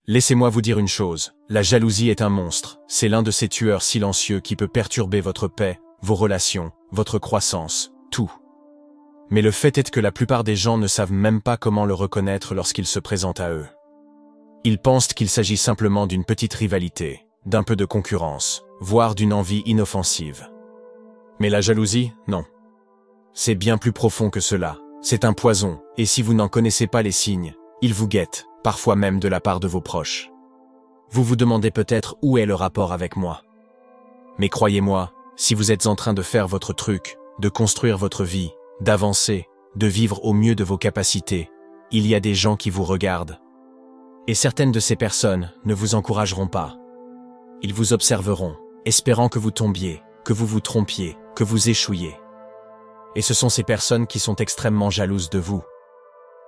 Laissez-moi vous dire une chose, la jalousie est un monstre, c'est l'un de ces tueurs silencieux qui peut perturber votre paix, vos relations, votre croissance, tout. Mais le fait est que la plupart des gens ne savent même pas comment le reconnaître lorsqu'il se présente à eux. Ils pensent qu'il s'agit simplement d'une petite rivalité, d'un peu de concurrence, voire d'une envie inoffensive. Mais la jalousie, non. C'est bien plus profond que cela, c'est un poison, et si vous n'en connaissez pas les signes, il vous guette, parfois même de la part de vos proches. Vous vous demandez peut-être où est le rapport avec moi. Mais croyez-moi, si vous êtes en train de faire votre truc, de construire votre vie, d'avancer, de vivre au mieux de vos capacités, il y a des gens qui vous regardent. Et certaines de ces personnes ne vous encourageront pas. Ils vous observeront, espérant que vous tombiez, que vous vous trompiez, que vous échouiez. Et ce sont ces personnes qui sont extrêmement jalouses de vous.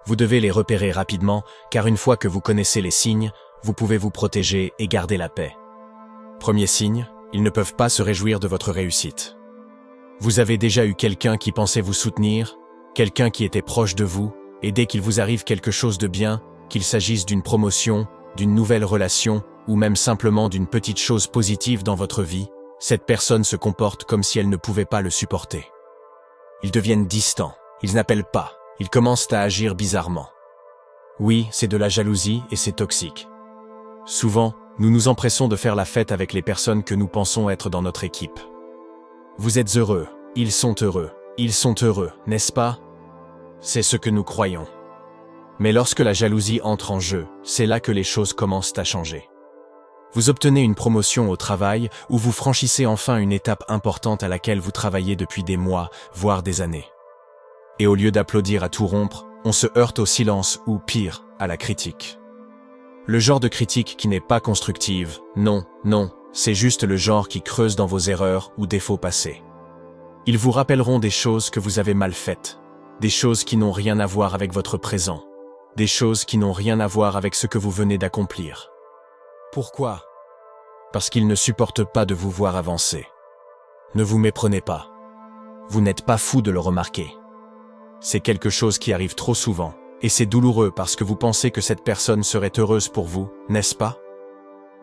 Vous devez les repérer rapidement, car une fois que vous connaissez les signes, vous pouvez vous protéger et garder la paix. Premier signe, ils ne peuvent pas se réjouir de votre réussite. Vous avez déjà eu quelqu'un qui pensait vous soutenir, quelqu'un qui était proche de vous, et dès qu'il vous arrive quelque chose de bien, qu'il s'agisse d'une promotion, d'une nouvelle relation, ou même simplement d'une petite chose positive dans votre vie, cette personne se comporte comme si elle ne pouvait pas le supporter. Ils deviennent distants, ils n'appellent pas, ils commencent à agir bizarrement. Oui, c'est de la jalousie et c'est toxique. Souvent, nous nous empressons de faire la fête avec les personnes que nous pensons être dans notre équipe. Vous êtes heureux, ils sont heureux, n'est-ce pas? C'est ce que nous croyons. Mais lorsque la jalousie entre en jeu, c'est là que les choses commencent à changer. Vous obtenez une promotion au travail ou vous franchissez enfin une étape importante à laquelle vous travaillez depuis des mois, voire des années. Et au lieu d'applaudir à tout rompre, on se heurte au silence ou, pire, à la critique. Le genre de critique qui n'est pas constructive, non, c'est juste le genre qui creuse dans vos erreurs ou défauts passés. Ils vous rappelleront des choses que vous avez mal faites, des choses qui n'ont rien à voir avec votre présent, des choses qui n'ont rien à voir avec ce que vous venez d'accomplir. Pourquoi? Parce qu'ils ne supportent pas de vous voir avancer. Ne vous méprenez pas. Vous n'êtes pas fou de le remarquer. C'est quelque chose qui arrive trop souvent, et c'est douloureux parce que vous pensez que cette personne serait heureuse pour vous, n'est-ce pas?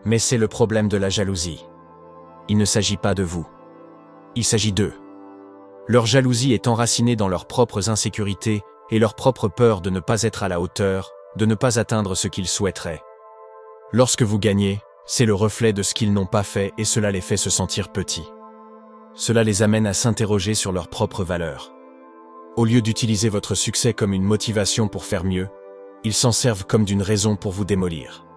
Mais c'est le problème de la jalousie. Il ne s'agit pas de vous. Il s'agit d'eux. Leur jalousie est enracinée dans leurs propres insécurités et leur propre peur de ne pas être à la hauteur, de ne pas atteindre ce qu'ils souhaiteraient. Lorsque vous gagnez, c'est le reflet de ce qu'ils n'ont pas fait et cela les fait se sentir petits. Cela les amène à s'interroger sur leurs propres valeurs. Au lieu d'utiliser votre succès comme une motivation pour faire mieux, ils s'en servent comme d'une raison pour vous démolir.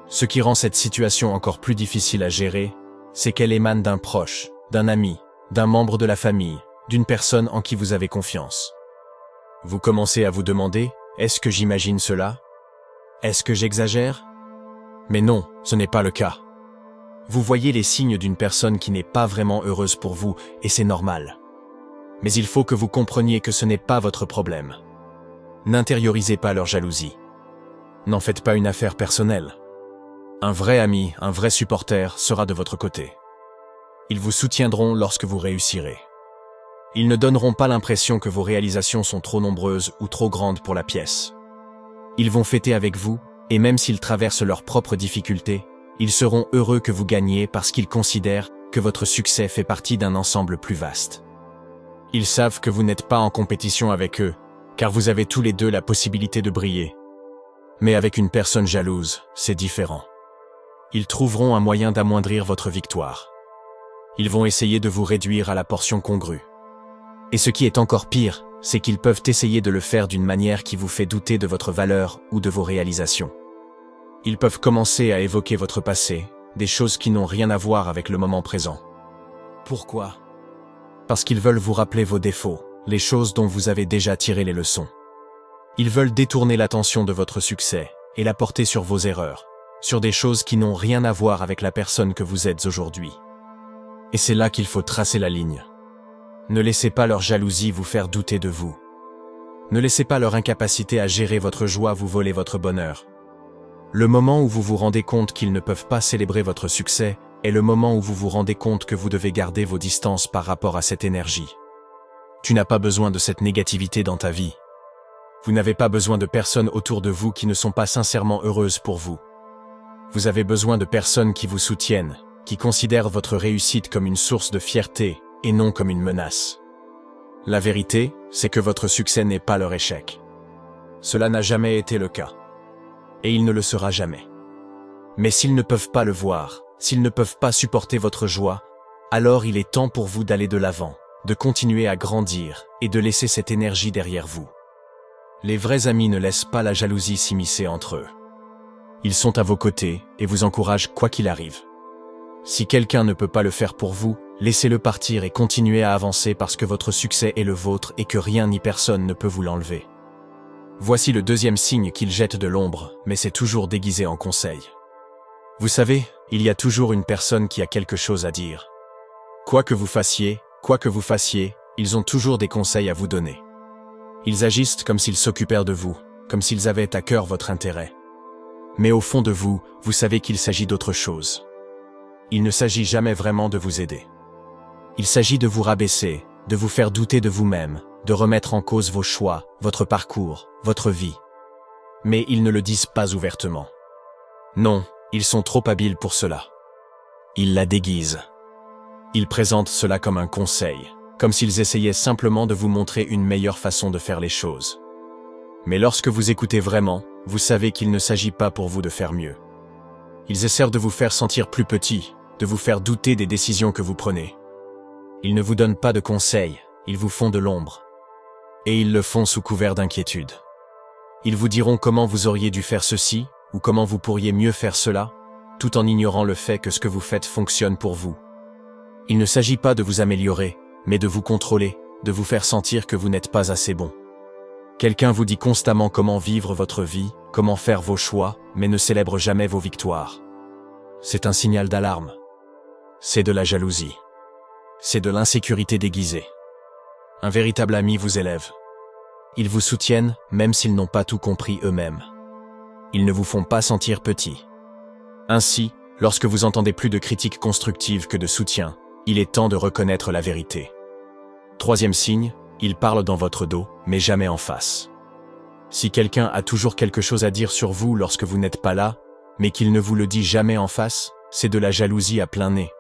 Ce qui rend cette situation encore plus difficile à gérer, c'est qu'elle émane d'un proche, d'un ami, d'un membre de la famille, d'une personne en qui vous avez confiance. Vous commencez à vous demander, est-ce que j'imagine cela? Est-ce que j'exagère? Mais non, ce n'est pas le cas. Vous voyez les signes d'une personne qui n'est pas vraiment heureuse pour vous, et c'est normal. Mais il faut que vous compreniez que ce n'est pas votre problème. N'intériorisez pas leur jalousie. N'en faites pas une affaire personnelle. Un vrai ami, un vrai supporter sera de votre côté. Ils vous soutiendront lorsque vous réussirez. Ils ne donneront pas l'impression que vos réalisations sont trop nombreuses ou trop grandes pour la pièce. Ils vont fêter avec vous, et même s'ils traversent leurs propres difficultés, ils seront heureux que vous gagniez parce qu'ils considèrent que votre succès fait partie d'un ensemble plus vaste. Ils savent que vous n'êtes pas en compétition avec eux, car vous avez tous les deux la possibilité de briller. Mais avec une personne jalouse, c'est différent. Ils trouveront un moyen d'amoindrir votre victoire. Ils vont essayer de vous réduire à la portion congrue. Et ce qui est encore pire, c'est qu'ils peuvent essayer de le faire d'une manière qui vous fait douter de votre valeur ou de vos réalisations. Ils peuvent commencer à évoquer votre passé, des choses qui n'ont rien à voir avec le moment présent. Pourquoi? Parce qu'ils veulent vous rappeler vos défauts, les choses dont vous avez déjà tiré les leçons. Ils veulent détourner l'attention de votre succès et la porter sur vos erreurs, sur des choses qui n'ont rien à voir avec la personne que vous êtes aujourd'hui. Et c'est là qu'il faut tracer la ligne. Ne laissez pas leur jalousie vous faire douter de vous. Ne laissez pas leur incapacité à gérer votre joie vous voler votre bonheur. Le moment où vous vous rendez compte qu'ils ne peuvent pas célébrer votre succès est le moment où vous vous rendez compte que vous devez garder vos distances par rapport à cette énergie. Tu n'as pas besoin de cette négativité dans ta vie. Vous n'avez pas besoin de personnes autour de vous qui ne sont pas sincèrement heureuses pour vous. Vous avez besoin de personnes qui vous soutiennent, qui considèrent votre réussite comme une source de fierté et non comme une menace. La vérité, c'est que votre succès n'est pas leur échec. Cela n'a jamais été le cas. Et il ne le sera jamais. Mais s'ils ne peuvent pas le voir, s'ils ne peuvent pas supporter votre joie, alors il est temps pour vous d'aller de l'avant, de continuer à grandir et de laisser cette énergie derrière vous. Les vrais amis ne laissent pas la jalousie s'immiscer entre eux. Ils sont à vos côtés et vous encouragent quoi qu'il arrive. Si quelqu'un ne peut pas le faire pour vous, laissez-le partir et continuez à avancer parce que votre succès est le vôtre et que rien ni personne ne peut vous l'enlever. Voici le deuxième signe qu'il jette de l'ombre, mais c'est toujours déguisé en conseil. Vous savez, il y a toujours une personne qui a quelque chose à dire. Quoi que vous fassiez, ils ont toujours des conseils à vous donner. Ils agissent comme s'ils s'occupèrent de vous, comme s'ils avaient à cœur votre intérêt. Mais au fond de vous, vous savez qu'il s'agit d'autre chose. Il ne s'agit jamais vraiment de vous aider. Il s'agit de vous rabaisser, de vous faire douter de vous-même, de remettre en cause vos choix, votre parcours, votre vie. Mais ils ne le disent pas ouvertement. Non, ils sont trop habiles pour cela. Ils la déguisent. Ils présentent cela comme un conseil, comme s'ils essayaient simplement de vous montrer une meilleure façon de faire les choses. Mais lorsque vous écoutez vraiment, vous savez qu'il ne s'agit pas pour vous de faire mieux. Ils essaient de vous faire sentir plus petit, de vous faire douter des décisions que vous prenez. Ils ne vous donnent pas de conseils, ils vous font de l'ombre. Et ils le font sous couvert d'inquiétude. Ils vous diront comment vous auriez dû faire ceci, ou comment vous pourriez mieux faire cela, tout en ignorant le fait que ce que vous faites fonctionne pour vous. Il ne s'agit pas de vous améliorer, mais de vous contrôler, de vous faire sentir que vous n'êtes pas assez bon. Quelqu'un vous dit constamment comment vivre votre vie, comment faire vos choix, mais ne célèbre jamais vos victoires. C'est un signal d'alarme. C'est de la jalousie. C'est de l'insécurité déguisée. Un véritable ami vous élève. Ils vous soutiennent, même s'ils n'ont pas tout compris eux-mêmes. Ils ne vous font pas sentir petit. Ainsi, lorsque vous entendez plus de critiques constructives que de soutien, il est temps de reconnaître la vérité. Troisième signe, ils parlent dans votre dos, mais jamais en face. Si quelqu'un a toujours quelque chose à dire sur vous lorsque vous n'êtes pas là, mais qu'il ne vous le dit jamais en face, c'est de la jalousie à plein nez.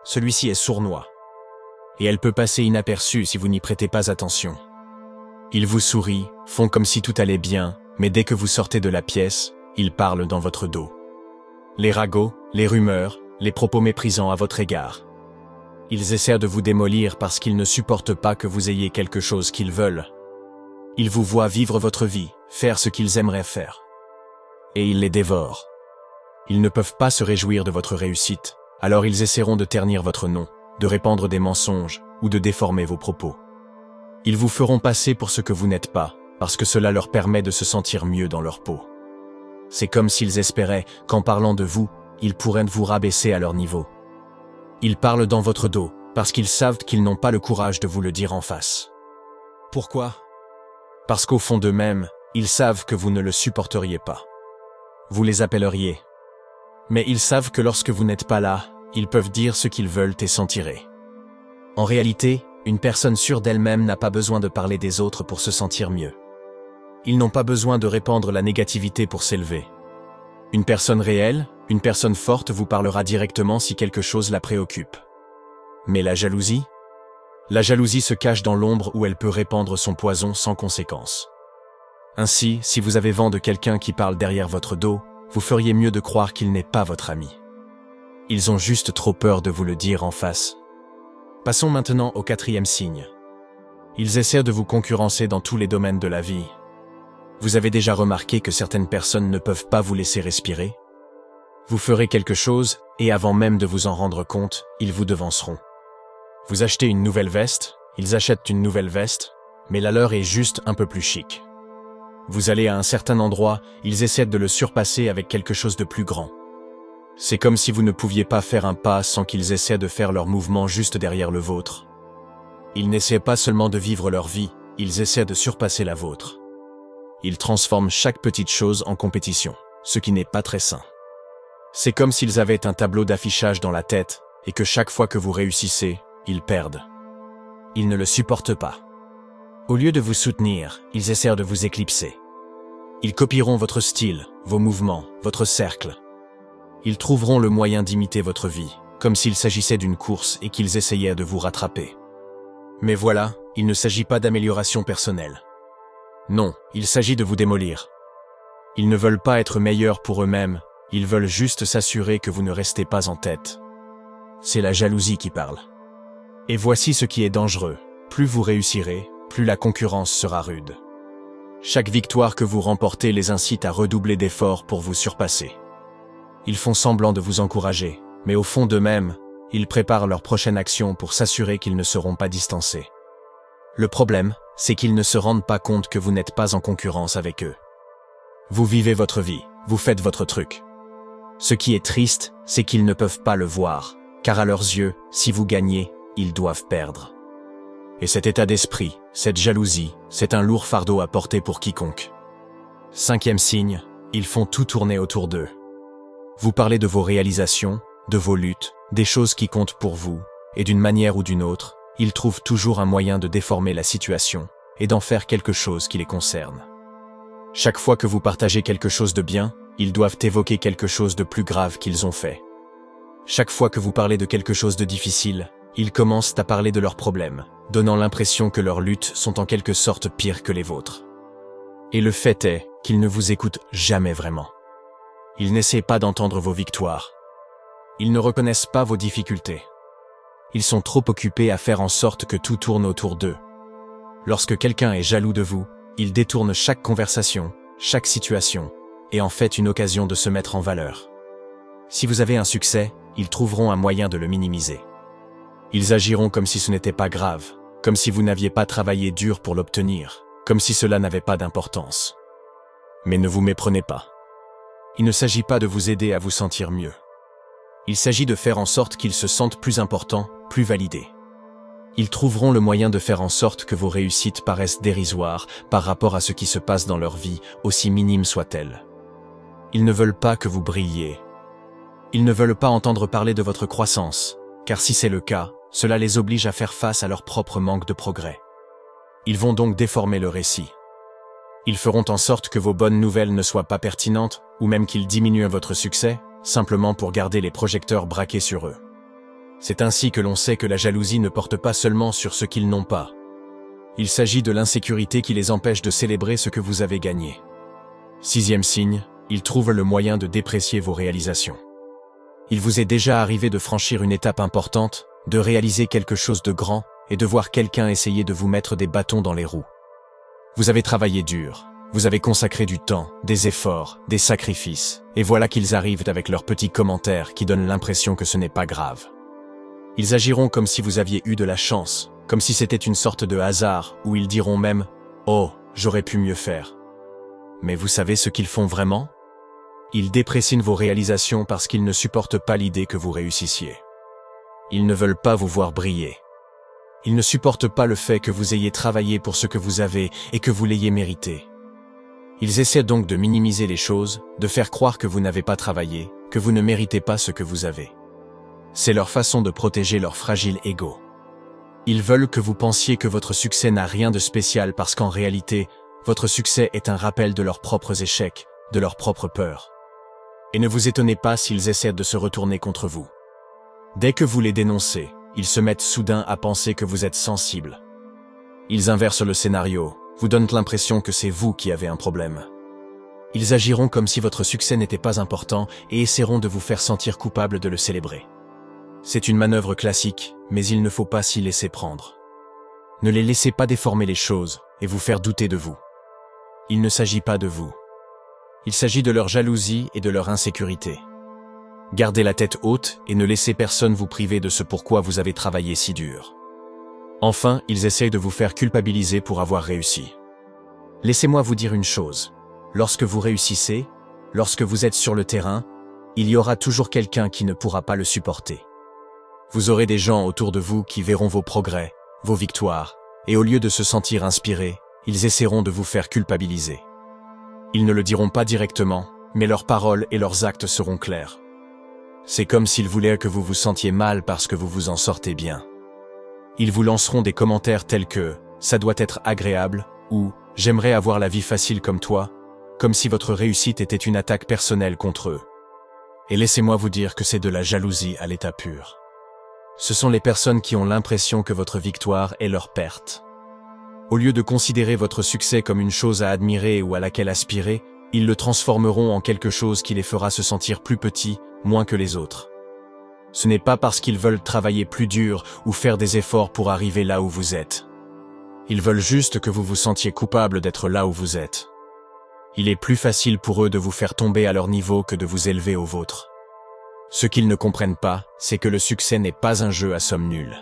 Celui-ci est sournois. Et elle peut passer inaperçue si vous n'y prêtez pas attention. Ils vous sourient, font comme si tout allait bien, mais dès que vous sortez de la pièce, ils parlent dans votre dos. Les ragots, les rumeurs, les propos méprisants à votre égard. Ils essaient de vous démolir parce qu'ils ne supportent pas que vous ayez quelque chose qu'ils veulent. Ils vous voient vivre votre vie, faire ce qu'ils aimeraient faire. Et ils les dévorent. Ils ne peuvent pas se réjouir de votre réussite, alors ils essaieront de ternir votre nom, de répandre des mensonges ou de déformer vos propos. Ils vous feront passer pour ce que vous n'êtes pas, parce que cela leur permet de se sentir mieux dans leur peau. C'est comme s'ils espéraient qu'en parlant de vous, ils pourraient vous rabaisser à leur niveau. Ils parlent dans votre dos, parce qu'ils savent qu'ils n'ont pas le courage de vous le dire en face. Pourquoi? Parce qu'au fond d'eux-mêmes, ils savent que vous ne le supporteriez pas. Vous les appelleriez. Mais ils savent que lorsque vous n'êtes pas là, ils peuvent dire ce qu'ils veulent et s'en tirer. En réalité, une personne sûre d'elle-même n'a pas besoin de parler des autres pour se sentir mieux. Ils n'ont pas besoin de répandre la négativité pour s'élever. Une personne réelle, une personne forte vous parlera directement si quelque chose la préoccupe. Mais la jalousie? La jalousie se cache dans l'ombre où elle peut répandre son poison sans conséquence. Ainsi, si vous avez vent de quelqu'un qui parle derrière votre dos, vous feriez mieux de croire qu'il n'est pas votre ami. Ils ont juste trop peur de vous le dire en face. Passons maintenant au quatrième signe. Ils essaient de vous concurrencer dans tous les domaines de la vie. Vous avez déjà remarqué que certaines personnes ne peuvent pas vous laisser respirer? Vous ferez quelque chose, et avant même de vous en rendre compte, ils vous devanceront. Vous achetez une nouvelle veste, ils achètent une nouvelle veste, mais la leur est juste un peu plus chic. Vous allez à un certain endroit, ils essaient de le surpasser avec quelque chose de plus grand. C'est comme si vous ne pouviez pas faire un pas sans qu'ils essaient de faire leur mouvement juste derrière le vôtre. Ils n'essaient pas seulement de vivre leur vie, ils essaient de surpasser la vôtre. Ils transforment chaque petite chose en compétition, ce qui n'est pas très sain. C'est comme s'ils avaient un tableau d'affichage dans la tête, et que chaque fois que vous réussissez, ils perdent. Ils ne le supportent pas. Au lieu de vous soutenir, ils essaient de vous éclipser. Ils copieront votre style, vos mouvements, votre cercle. Ils trouveront le moyen d'imiter votre vie, comme s'il s'agissait d'une course et qu'ils essayaient de vous rattraper. Mais voilà, il ne s'agit pas d'amélioration personnelle. Non, il s'agit de vous démolir. Ils ne veulent pas être meilleurs pour eux-mêmes, ils veulent juste s'assurer que vous ne restez pas en tête. C'est la jalousie qui parle. Et voici ce qui est dangereux. Plus vous réussirez, plus la concurrence sera rude. Chaque victoire que vous remportez les incite à redoubler d'efforts pour vous surpasser. Ils font semblant de vous encourager, mais au fond d'eux-mêmes, ils préparent leur prochaine action pour s'assurer qu'ils ne seront pas distancés. Le problème, c'est qu'ils ne se rendent pas compte que vous n'êtes pas en concurrence avec eux. Vous vivez votre vie, vous faites votre truc. Ce qui est triste, c'est qu'ils ne peuvent pas le voir, car à leurs yeux, si vous gagnez, ils doivent perdre. Et cet état d'esprit, cette jalousie, c'est un lourd fardeau à porter pour quiconque. 5e signe, ils font tout tourner autour d'eux. Vous parlez de vos réalisations, de vos luttes, des choses qui comptent pour vous, et d'une manière ou d'une autre, ils trouvent toujours un moyen de déformer la situation et d'en faire quelque chose qui les concerne. Chaque fois que vous partagez quelque chose de bien, ils doivent évoquer quelque chose de plus grave qu'ils ont fait. Chaque fois que vous parlez de quelque chose de difficile, ils commencent à parler de leurs problèmes, donnant l'impression que leurs luttes sont en quelque sorte pires que les vôtres. Et le fait est qu'ils ne vous écoutent jamais vraiment. Ils n'essaient pas d'entendre vos victoires. Ils ne reconnaissent pas vos difficultés. Ils sont trop occupés à faire en sorte que tout tourne autour d'eux. Lorsque quelqu'un est jaloux de vous, il détourne chaque conversation, chaque situation, et en fait une occasion de se mettre en valeur. Si vous avez un succès, ils trouveront un moyen de le minimiser. Ils agiront comme si ce n'était pas grave, comme si vous n'aviez pas travaillé dur pour l'obtenir, comme si cela n'avait pas d'importance. Mais ne vous méprenez pas. Il ne s'agit pas de vous aider à vous sentir mieux. Il s'agit de faire en sorte qu'ils se sentent plus importants, plus validés. Ils trouveront le moyen de faire en sorte que vos réussites paraissent dérisoires par rapport à ce qui se passe dans leur vie, aussi minime soit-elle. Ils ne veulent pas que vous brilliez. Ils ne veulent pas entendre parler de votre croissance, car si c'est le cas, cela les oblige à faire face à leur propre manque de progrès. Ils vont donc déformer le récit. Ils feront en sorte que vos bonnes nouvelles ne soient pas pertinentes, ou même qu'ils diminuent votre succès, simplement pour garder les projecteurs braqués sur eux. C'est ainsi que l'on sait que la jalousie ne porte pas seulement sur ce qu'ils n'ont pas. Il s'agit de l'insécurité qui les empêche de célébrer ce que vous avez gagné. 6e signe, ils trouvent le moyen de déprécier vos réalisations. Il vous est déjà arrivé de franchir une étape importante, de réaliser quelque chose de grand, et de voir quelqu'un essayer de vous mettre des bâtons dans les roues. Vous avez travaillé dur, vous avez consacré du temps, des efforts, des sacrifices, et voilà qu'ils arrivent avec leurs petits commentaires qui donnent l'impression que ce n'est pas grave. Ils agiront comme si vous aviez eu de la chance, comme si c'était une sorte de hasard, où ils diront même « Oh, j'aurais pu mieux faire ». Mais vous savez ce qu'ils font vraiment ? Ils déprécient vos réalisations parce qu'ils ne supportent pas l'idée que vous réussissiez. Ils ne veulent pas vous voir briller. Ils ne supportent pas le fait que vous ayez travaillé pour ce que vous avez et que vous l'ayez mérité. Ils essaient donc de minimiser les choses, de faire croire que vous n'avez pas travaillé, que vous ne méritez pas ce que vous avez. C'est leur façon de protéger leur fragile ego. Ils veulent que vous pensiez que votre succès n'a rien de spécial parce qu'en réalité, votre succès est un rappel de leurs propres échecs, de leurs propres peurs. Et ne vous étonnez pas s'ils essaient de se retourner contre vous. Dès que vous les dénoncez, ils se mettent soudain à penser que vous êtes sensible. Ils inversent le scénario, vous donnent l'impression que c'est vous qui avez un problème. Ils agiront comme si votre succès n'était pas important et essaieront de vous faire sentir coupable de le célébrer. C'est une manœuvre classique, mais il ne faut pas s'y laisser prendre. Ne les laissez pas déformer les choses et vous faire douter de vous. Il ne s'agit pas de vous. Il s'agit de leur jalousie et de leur insécurité. Gardez la tête haute et ne laissez personne vous priver de ce pourquoi vous avez travaillé si dur. Enfin, ils essayent de vous faire culpabiliser pour avoir réussi. Laissez-moi vous dire une chose. Lorsque vous réussissez, lorsque vous êtes sur le terrain, il y aura toujours quelqu'un qui ne pourra pas le supporter. Vous aurez des gens autour de vous qui verront vos progrès, vos victoires, et au lieu de se sentir inspirés, ils essaieront de vous faire culpabiliser. Ils ne le diront pas directement, mais leurs paroles et leurs actes seront clairs. C'est comme s'ils voulaient que vous vous sentiez mal parce que vous vous en sortez bien. Ils vous lanceront des commentaires tels que « ça doit être agréable » ou « j'aimerais avoir la vie facile comme toi », comme si votre réussite était une attaque personnelle contre eux. Et laissez-moi vous dire que c'est de la jalousie à l'état pur. Ce sont les personnes qui ont l'impression que votre victoire est leur perte. Au lieu de considérer votre succès comme une chose à admirer ou à laquelle aspirer, ils le transformeront en quelque chose qui les fera se sentir plus petits, moins que les autres. Ce n'est pas parce qu'ils veulent travailler plus dur ou faire des efforts pour arriver là où vous êtes. Ils veulent juste que vous vous sentiez coupable d'être là où vous êtes. Il est plus facile pour eux de vous faire tomber à leur niveau que de vous élever au vôtre. Ce qu'ils ne comprennent pas, c'est que le succès n'est pas un jeu à somme nulle.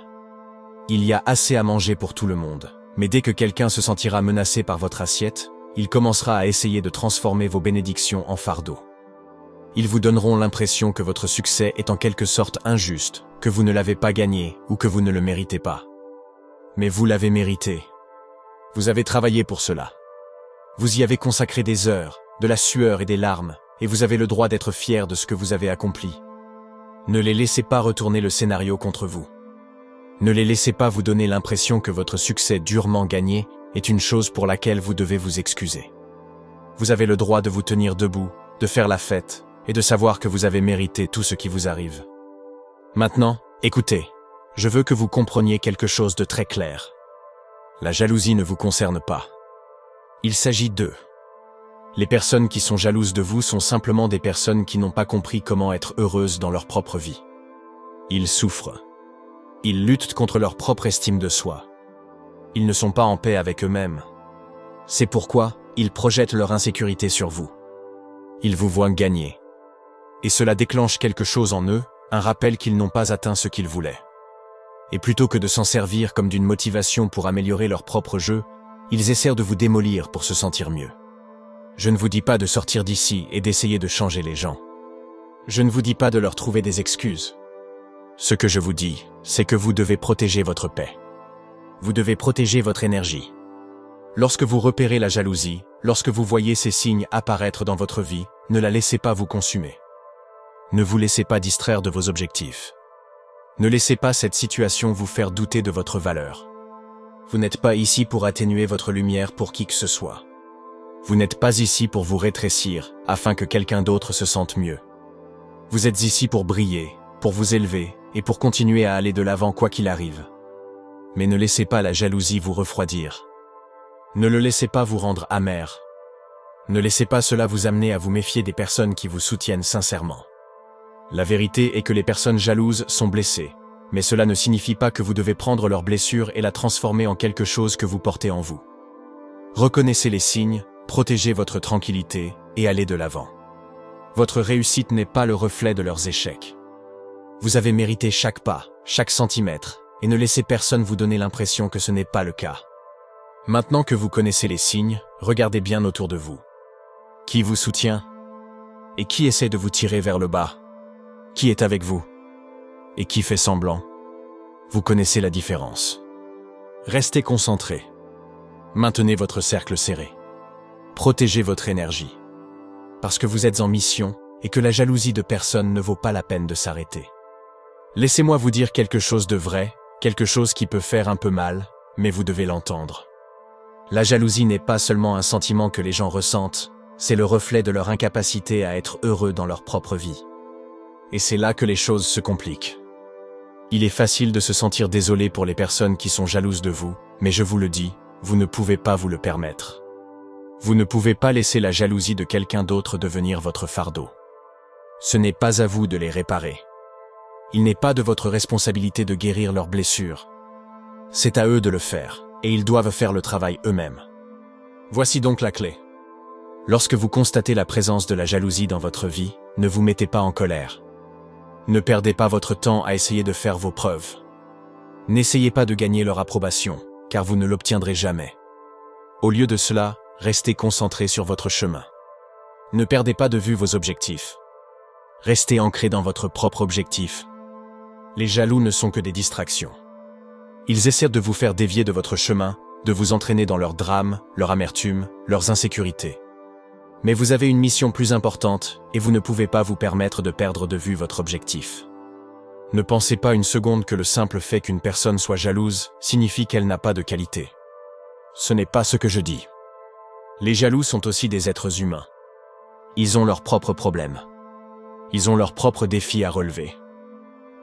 Il y a assez à manger pour tout le monde, mais dès que quelqu'un se sentira menacé par votre assiette, il commencera à essayer de transformer vos bénédictions en fardeau. Ils vous donneront l'impression que votre succès est en quelque sorte injuste, que vous ne l'avez pas gagné ou que vous ne le méritez pas. Mais vous l'avez mérité. Vous avez travaillé pour cela. Vous y avez consacré des heures, de la sueur et des larmes, et vous avez le droit d'être fier de ce que vous avez accompli. Ne les laissez pas retourner le scénario contre vous. Ne les laissez pas vous donner l'impression que votre succès durement gagné est une chose pour laquelle vous devez vous excuser. Vous avez le droit de vous tenir debout, de faire la fête, et de savoir que vous avez mérité tout ce qui vous arrive. Maintenant, écoutez, je veux que vous compreniez quelque chose de très clair. La jalousie ne vous concerne pas. Il s'agit d'eux. Les personnes qui sont jalouses de vous sont simplement des personnes qui n'ont pas compris comment être heureuses dans leur propre vie. Ils souffrent. Ils luttent contre leur propre estime de soi. Ils ne sont pas en paix avec eux-mêmes. C'est pourquoi ils projettent leur insécurité sur vous. Ils vous voient gagner. Et cela déclenche quelque chose en eux, un rappel qu'ils n'ont pas atteint ce qu'ils voulaient. Et plutôt que de s'en servir comme d'une motivation pour améliorer leur propre jeu, ils essaient de vous démolir pour se sentir mieux. Je ne vous dis pas de sortir d'ici et d'essayer de changer les gens. Je ne vous dis pas de leur trouver des excuses. Ce que je vous dis, c'est que vous devez protéger votre paix. Vous devez protéger votre énergie. Lorsque vous repérez la jalousie, lorsque vous voyez ces signes apparaître dans votre vie, ne la laissez pas vous consumer. Ne vous laissez pas distraire de vos objectifs. Ne laissez pas cette situation vous faire douter de votre valeur. Vous n'êtes pas ici pour atténuer votre lumière pour qui que ce soit. Vous n'êtes pas ici pour vous rétrécir, afin que quelqu'un d'autre se sente mieux. Vous êtes ici pour briller, pour vous élever, et pour continuer à aller de l'avant quoi qu'il arrive. Mais ne laissez pas la jalousie vous refroidir. Ne le laissez pas vous rendre amer. Ne laissez pas cela vous amener à vous méfier des personnes qui vous soutiennent sincèrement. La vérité est que les personnes jalouses sont blessées, mais cela ne signifie pas que vous devez prendre leur blessure et la transformer en quelque chose que vous portez en vous. Reconnaissez les signes, protégez votre tranquillité et allez de l'avant. Votre réussite n'est pas le reflet de leurs échecs. Vous avez mérité chaque pas, chaque centimètre, et ne laissez personne vous donner l'impression que ce n'est pas le cas. Maintenant que vous connaissez les signes, regardez bien autour de vous. Qui vous soutient? Et qui essaie de vous tirer vers le bas? Qui est avec vous? Et qui fait semblant? Vous connaissez la différence. Restez concentré. Maintenez votre cercle serré. Protégez votre énergie. Parce que vous êtes en mission et que la jalousie de personne ne vaut pas la peine de s'arrêter. Laissez-moi vous dire quelque chose de vrai, quelque chose qui peut faire un peu mal, mais vous devez l'entendre. La jalousie n'est pas seulement un sentiment que les gens ressentent, c'est le reflet de leur incapacité à être heureux dans leur propre vie. Et c'est là que les choses se compliquent. Il est facile de se sentir désolé pour les personnes qui sont jalouses de vous, mais je vous le dis, vous ne pouvez pas vous le permettre. Vous ne pouvez pas laisser la jalousie de quelqu'un d'autre devenir votre fardeau. Ce n'est pas à vous de les réparer. Il n'est pas de votre responsabilité de guérir leurs blessures. C'est à eux de le faire, et ils doivent faire le travail eux-mêmes. Voici donc la clé. Lorsque vous constatez la présence de la jalousie dans votre vie, ne vous mettez pas en colère. Ne perdez pas votre temps à essayer de faire vos preuves. N'essayez pas de gagner leur approbation, car vous ne l'obtiendrez jamais. Au lieu de cela, restez concentré sur votre chemin. Ne perdez pas de vue vos objectifs. Restez ancré dans votre propre objectif. Les jaloux ne sont que des distractions. Ils essaient de vous faire dévier de votre chemin, de vous entraîner dans leurs drames, leur amertume, leurs insécurités. Mais vous avez une mission plus importante et vous ne pouvez pas vous permettre de perdre de vue votre objectif. Ne pensez pas une seconde que le simple fait qu'une personne soit jalouse signifie qu'elle n'a pas de qualité. Ce n'est pas ce que je dis. Les jaloux sont aussi des êtres humains. Ils ont leurs propres problèmes. Ils ont leurs propres défis à relever.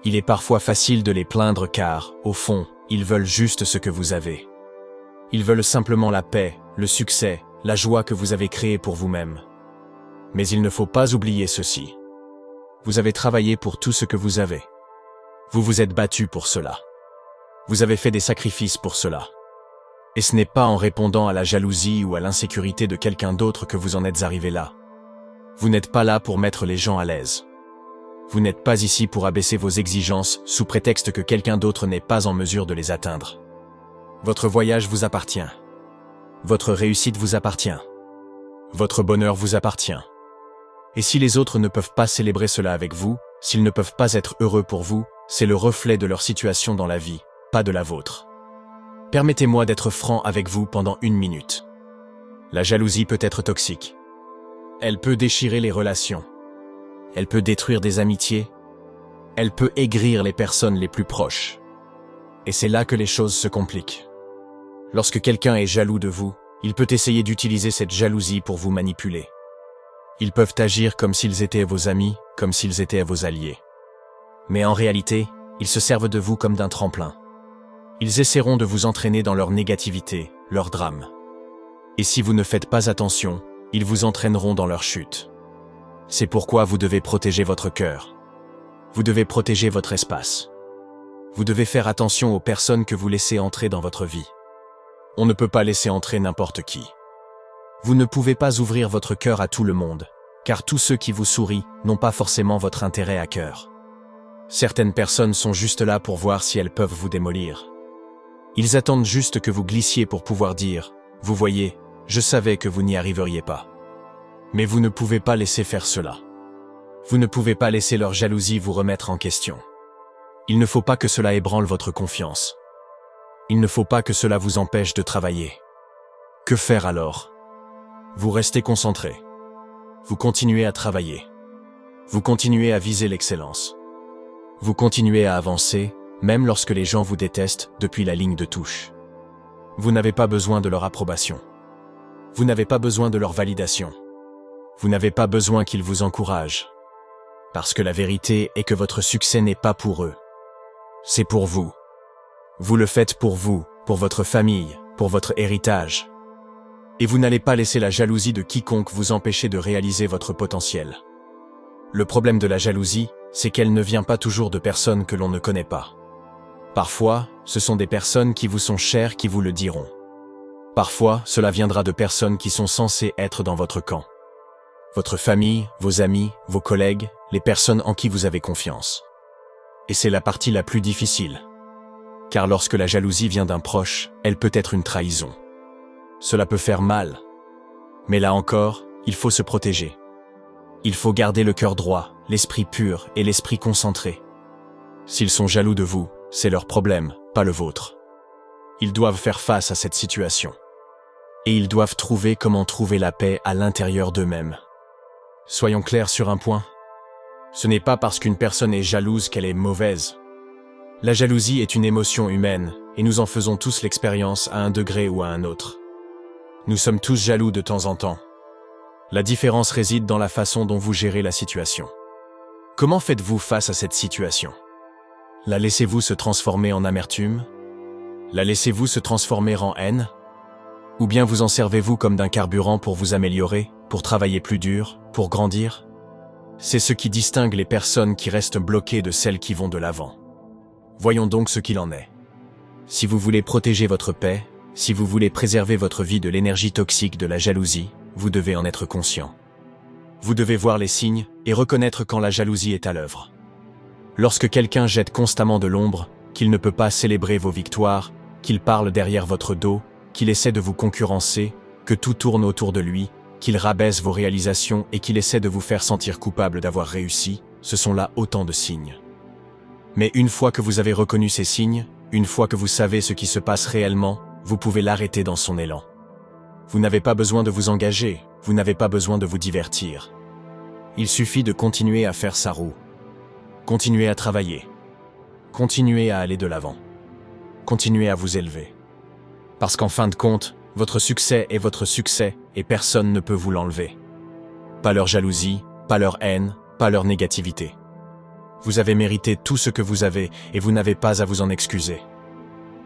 Il est parfois facile de les plaindre car, au fond, ils veulent juste ce que vous avez. Ils veulent simplement la paix, le succès, la joie que vous avez créée pour vous-même. Mais il ne faut pas oublier ceci. Vous avez travaillé pour tout ce que vous avez. Vous vous êtes battu pour cela. Vous avez fait des sacrifices pour cela. Et ce n'est pas en répondant à la jalousie ou à l'insécurité de quelqu'un d'autre que vous en êtes arrivé là. Vous n'êtes pas là pour mettre les gens à l'aise. Vous n'êtes pas ici pour abaisser vos exigences sous prétexte que quelqu'un d'autre n'est pas en mesure de les atteindre. Votre voyage vous appartient. Votre réussite vous appartient. Votre bonheur vous appartient. Et si les autres ne peuvent pas célébrer cela avec vous, s'ils ne peuvent pas être heureux pour vous, c'est le reflet de leur situation dans la vie, pas de la vôtre. Permettez-moi d'être franc avec vous pendant 1 minute. La jalousie peut être toxique. Elle peut déchirer les relations. Elle peut détruire des amitiés. Elle peut aigrir les personnes les plus proches. Et c'est là que les choses se compliquent. Lorsque quelqu'un est jaloux de vous, il peut essayer d'utiliser cette jalousie pour vous manipuler. Ils peuvent agir comme s'ils étaient vos amis, comme s'ils étaient vos alliés. Mais en réalité, ils se servent de vous comme d'un tremplin. Ils essaieront de vous entraîner dans leur négativité, leur drame. Et si vous ne faites pas attention, ils vous entraîneront dans leur chute. C'est pourquoi vous devez protéger votre cœur. Vous devez protéger votre espace. Vous devez faire attention aux personnes que vous laissez entrer dans votre vie. On ne peut pas laisser entrer n'importe qui. Vous ne pouvez pas ouvrir votre cœur à tout le monde, car tous ceux qui vous sourient n'ont pas forcément votre intérêt à cœur. Certaines personnes sont juste là pour voir si elles peuvent vous démolir. Ils attendent juste que vous glissiez pour pouvoir dire « Vous voyez, je savais que vous n'y arriveriez pas ». Mais vous ne pouvez pas laisser faire cela. Vous ne pouvez pas laisser leur jalousie vous remettre en question. Il ne faut pas que cela ébranle votre confiance. Il ne faut pas que cela vous empêche de travailler. Que faire alors? Vous restez concentré. Vous continuez à travailler. Vous continuez à viser l'excellence. Vous continuez à avancer, même lorsque les gens vous détestent depuis la ligne de touche. Vous n'avez pas besoin de leur approbation. Vous n'avez pas besoin de leur validation. Vous n'avez pas besoin qu'ils vous encouragent. Parce que la vérité est que votre succès n'est pas pour eux. C'est pour vous. Vous le faites pour vous, pour votre famille, pour votre héritage. Et vous n'allez pas laisser la jalousie de quiconque vous empêcher de réaliser votre potentiel. Le problème de la jalousie, c'est qu'elle ne vient pas toujours de personnes que l'on ne connaît pas. Parfois, ce sont des personnes qui vous sont chères qui vous le diront. Parfois, cela viendra de personnes qui sont censées être dans votre camp. Votre famille, vos amis, vos collègues, les personnes en qui vous avez confiance. Et c'est la partie la plus difficile. Car lorsque la jalousie vient d'un proche, elle peut être une trahison. Cela peut faire mal. Mais là encore, il faut se protéger. Il faut garder le cœur droit, l'esprit pur et l'esprit concentré. S'ils sont jaloux de vous, c'est leur problème, pas le vôtre. Ils doivent faire face à cette situation. Et ils doivent trouver comment trouver la paix à l'intérieur d'eux-mêmes. Soyons clairs sur un point. Ce n'est pas parce qu'une personne est jalouse qu'elle est mauvaise. La jalousie est une émotion humaine, et nous en faisons tous l'expérience à un degré ou à un autre. Nous sommes tous jaloux de temps en temps. La différence réside dans la façon dont vous gérez la situation. Comment faites-vous face à cette situation? La laissez-vous se transformer en amertume? La laissez-vous se transformer en haine? Ou bien vous en servez-vous comme d'un carburant pour vous améliorer, pour travailler plus dur, pour grandir? C'est ce qui distingue les personnes qui restent bloquées de celles qui vont de l'avant. Voyons donc ce qu'il en est. Si vous voulez protéger votre paix, si vous voulez préserver votre vie de l'énergie toxique de la jalousie, vous devez en être conscient. Vous devez voir les signes et reconnaître quand la jalousie est à l'œuvre. Lorsque quelqu'un jette constamment de l'ombre, qu'il ne peut pas célébrer vos victoires, qu'il parle derrière votre dos, qu'il essaie de vous concurrencer, que tout tourne autour de lui, qu'il rabaisse vos réalisations et qu'il essaie de vous faire sentir coupable d'avoir réussi, ce sont là autant de signes. Mais une fois que vous avez reconnu ces signes, une fois que vous savez ce qui se passe réellement, vous pouvez l'arrêter dans son élan. Vous n'avez pas besoin de vous engager, vous n'avez pas besoin de vous divertir. Il suffit de continuer à faire sa roue. Continuez à travailler. Continuez à aller de l'avant. Continuez à vous élever. Parce qu'en fin de compte, votre succès est votre succès et personne ne peut vous l'enlever. Pas leur jalousie, pas leur haine, pas leur négativité. Vous avez mérité tout ce que vous avez et vous n'avez pas à vous en excuser.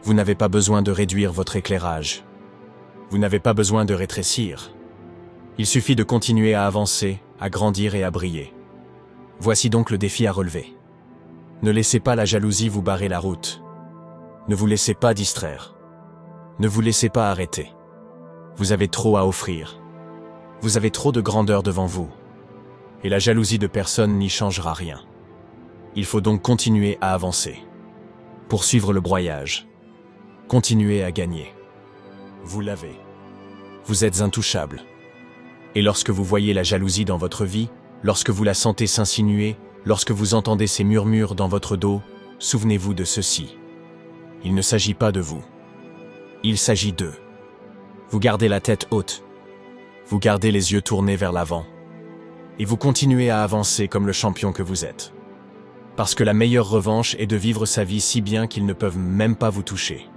Vous n'avez pas besoin de réduire votre éclairage. Vous n'avez pas besoin de rétrécir. Il suffit de continuer à avancer, à grandir et à briller. Voici donc le défi à relever. Ne laissez pas la jalousie vous barrer la route. Ne vous laissez pas distraire. Ne vous laissez pas arrêter. Vous avez trop à offrir. Vous avez trop de grandeur devant vous. Et la jalousie de personne n'y changera rien. Il faut donc continuer à avancer. Poursuivre le broyage. Continuer à gagner. Vous l'avez. Vous êtes intouchable. Et lorsque vous voyez la jalousie dans votre vie, lorsque vous la sentez s'insinuer, lorsque vous entendez ces murmures dans votre dos, souvenez-vous de ceci. Il ne s'agit pas de vous. Il s'agit d'eux. Vous gardez la tête haute. Vous gardez les yeux tournés vers l'avant. Et vous continuez à avancer comme le champion que vous êtes. Parce que la meilleure revanche est de vivre sa vie si bien qu'ils ne peuvent même pas vous toucher.